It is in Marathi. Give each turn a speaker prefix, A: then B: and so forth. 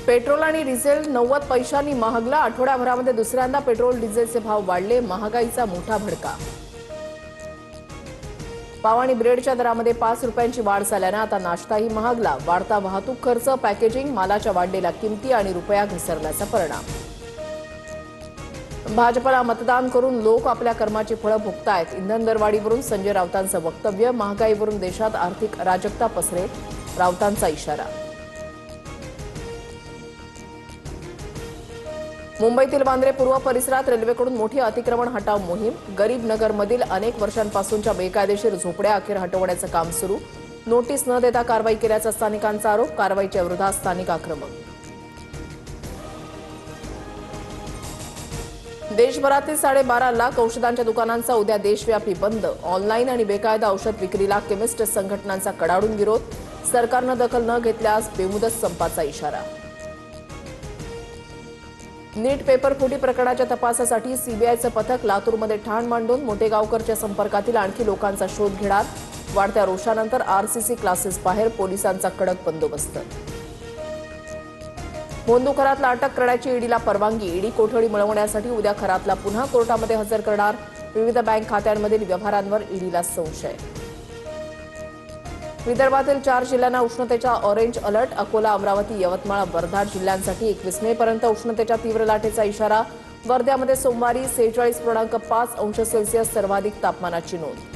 A: पेट्रोल आणि डिझेल 90 पैशांनी महागला। आठवड्याभरामध्ये दुसऱ्यांदा पेट्रोल डिझेलचे भाव वाढले। महागाईचा मोठा भडका। पाव आणि ब्रेडच्या दरामध्ये 5 रुपयांची वाढ झाल्याने आता नाश्ताही महागला। वाढता वाहतूक खर्च, पॅकेजिंग, मालाच्या वाढलेल्या किमती आणि रुपया घसरल्याचा परिणाम। भाजपला मतदान करून लोक आपल्या कर्माची फळं भोगतायत। इंधन दरवाढीवरून संजय राऊतांचं वक्तव्य। महागाईवरून देशात आर्थिक अराजकता पसरेल, राऊतांचा इशारा। मुंबईतील वांद्रे पूर्व परिसरात रेल्वेकडून मोठी अतिक्रमण हटाव मोहीम। गरीब नगरमधील अनेक वर्षांपासूनच्या बेकायदेशीर झोपड्या अखेर हटवण्याचं काम सुरू। नोटीस न देता कारवाई केल्याचा स्थानिकांचा आरोप। कारवाईच्या विरोधात स्थानिक आक्रमक। देशभरातील 12.5 लाख औषधांच्या दुकानांचा उद्या देशव्यापी बंद। ऑनलाईन आणि बेकायदा औषध विक्रीला केमिस्ट संघटनांचा कडाडून विरोध। सरकारनं दखल न घेतल्यास बेमुदत संपाचा इशारा। नीट पेपर फुटी प्रकरणाच्या तपासासाठी सीबीआयचं पथक लातूरमध्ये ठाण मांडून मोठेगावकरच्या संपर्कातील आणखी लोकांचा शोध घेणार। वाढत्या रोषानंतर आरसीसी क्लासेस बाहेर पोलिसांचा कडक बंदोबस्त। भोंदू खरातला अटक करण्याची ईडीला परवानगी। ईडी कोठडी मिळवण्यासाठी उद्या खरातला पुन्हा कोर्टामध्ये हजर करणार। विविध बँक खात्यांमधील व्यवहारांवर ईडीला संशय। विदर्भातील 4 जिल्ह्यांना उष्णतेचा ऑरेंज अलर्ट। अकोला, अमरावती, यवतमाळ, वर्धा जिल्ह्यांसाठी 21 मे पर्यंत उष्णतेच्या तीव्र लाटेचा इशारा। वर्ध्यामध्ये सोमवारी 46.5 अंश सेल्सिअस सर्वाधिक तापमानाची नोंद।